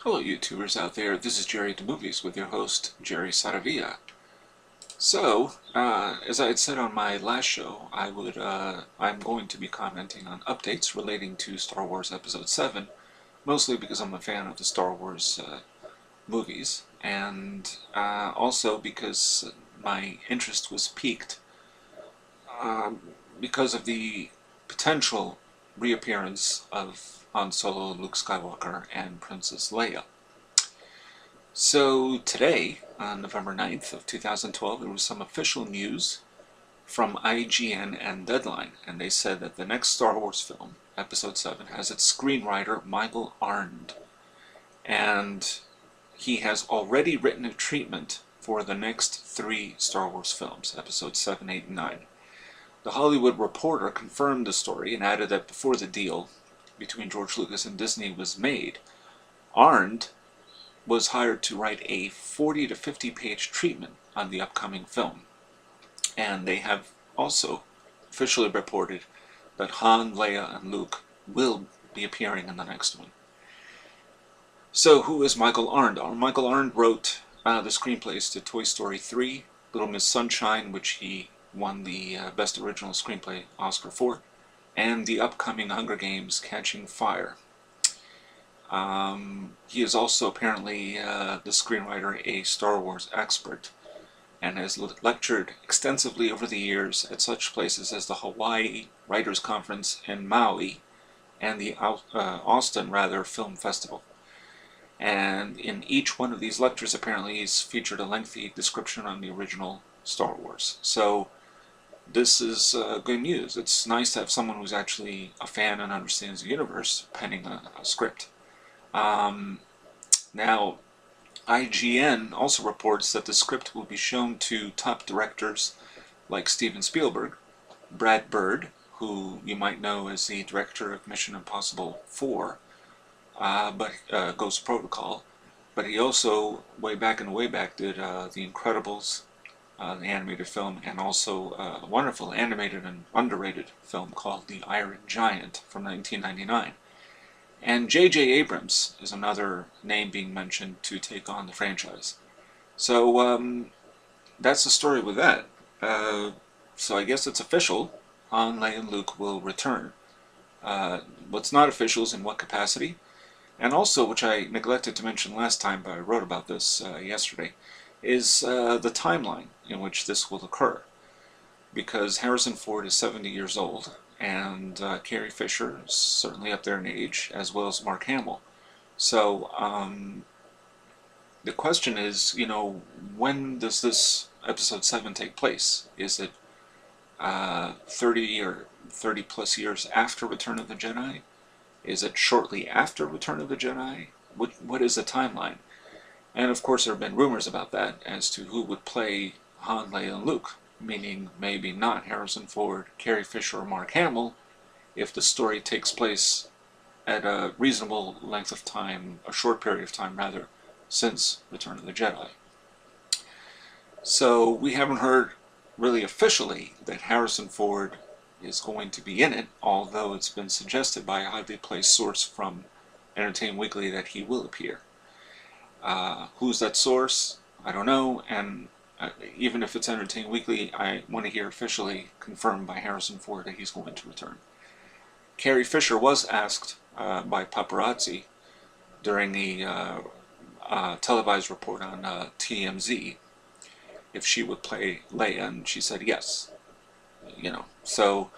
Hello YouTubers out there, this is Jerry at the Movies with your host, Jerry Saravia. So, as I had said on my last show, I'm going to be commenting on updates relating to Star Wars Episode 7, mostly because I'm a fan of the Star Wars movies, and also because my interest was piqued because of the potential reappearance of Han Solo, Luke-Skywalker, and Princess-Leia. So today, on November 9th of 2012, there was some official news from IGN and Deadline, and they said that the next Star Wars film, Episode 7, has its screenwriter Michael-Arndt, and he has already written a treatment for the next 3 Star Wars films, Episodes 7, 8, and 9. The Hollywood Reporter confirmed the story and added that before the deal between George Lucas and Disney was made, Arndt was hired to write a 40 to 50 page treatment on the upcoming film. And they have also officially reported that Han, Leia, and Luke will be appearing in the next one. So who is Michael-Arndt? Michael-Arndt wrote the screenplays to Toy Story 3, Little Miss Sunshine, which he won the Best Original Screenplay Oscar for, and the upcoming Hunger Games Catching Fire. He is also apparently the screenwriter, a Star Wars expert, and has lectured extensively over the years at such places as the Hawaii Writers' Conference in Maui and the Austin Film Festival. And in each one of these lectures, apparently, he's featured a lengthy description on the original Star Wars. So this is good news. It's nice to have someone who's actually a fan and understands the universe penning a script. Now, IGN also reports that the script will be shown to top directors like Steven Spielberg, Brad Bird, who you might know as the director of Mission Impossible 4, Ghost Protocol, but he also, way back did The Incredibles, the animated film, and also a wonderful animated and underrated film called The Iron Giant from 1999. And J.J. Abrams is another name being mentioned to take on the franchise. So that's the story with that. So I guess it's official. Han, Leia, and Luke will return. What's not official is in what capacity. And also, which I neglected to mention last time, but I wrote about this yesterday, is the timeline in which this will occur. Because Harrison Ford is 70 years old, and Carrie Fisher is certainly up there in age, as well as Mark Hamill. So the question is, when does this Episode 7 take place? Is it 30 or 30 plus years after Return of the Jedi? Is it shortly after Return of the Jedi? What is the timeline? And of course there have been rumors about that as to who would play Han, Leia, and Luke, meaning maybe not Harrison Ford, Carrie Fisher, or Mark Hamill, if the story takes place at a reasonable length of time, a short period of time rather, since Return of the Jedi. So we haven't heard really officially that Harrison Ford is going to be in it, although it's been suggested by a highly placed source from Entertainment Weekly that he will appear. Who's that source? I don't know, and even if it's Entertainment Weekly, I want to hear officially confirmed by Harrison Ford that he's going to return. Carrie Fisher was asked by paparazzi during the televised report on TMZ if she would play Leia, and she said yes. So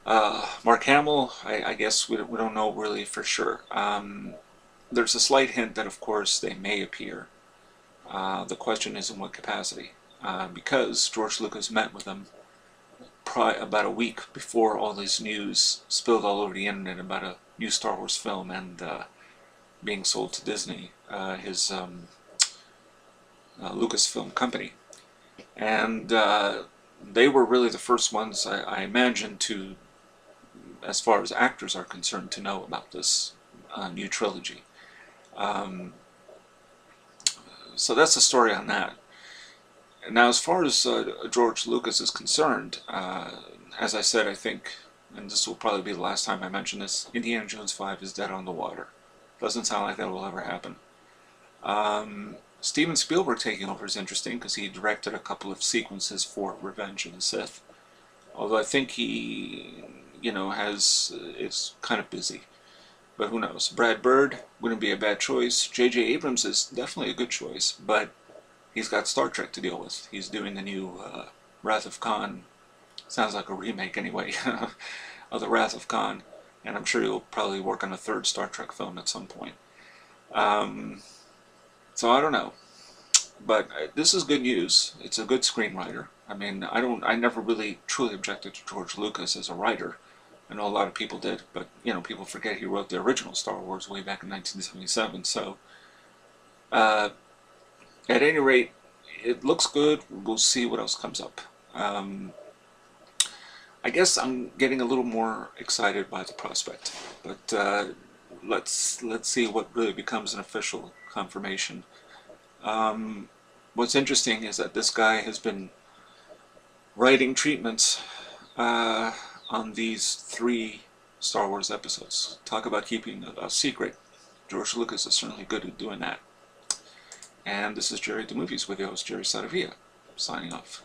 Mark Hamill, I guess we don't know really for sure. There's a slight hint that, of course, they may appear. The question is in what capacity, because George Lucas met with them about a week before all this news spilled all over the internet about a new Star Wars film and being sold to Disney, his Lucasfilm company. And they were really the first ones, I imagine, to, as far as actors are concerned, to know about this new trilogy. So that's the story on that. Now, as far as George Lucas is concerned, as I said, I think, and this will probably be the last time I mention this, Indiana Jones 5 is dead on the water. Doesn't sound like that will ever happen. Steven Spielberg taking over is interesting because he directed a couple of sequences for Revenge of the Sith. Although I think he, is kind of busy. But who knows? Brad Bird wouldn't be a bad choice. J.J. Abrams is definitely a good choice, but he's got Star Trek to deal with. He's doing the new Wrath of Khan. Sounds like a remake anyway of the Wrath of Khan. And I'm sure he'll probably work on a third Star Trek film at some point. So I don't know. But this is good news. It's a good screenwriter. I mean, I never really truly objected to George Lucas as a writer. I know a lot of people did, but, people forget he wrote the original Star Wars way back in 1977. So, at any rate, it looks good. We'll see what else comes up. I guess I'm getting a little more excited by the prospect, but let's see what really becomes an official confirmation. What's interesting is that this guy has been writing treatments on these 3 Star Wars episodes. Talk about keeping a secret. George Lucas is certainly good at doing that. And this is Jerry the Movies with your host, Jerry Saravia, signing off.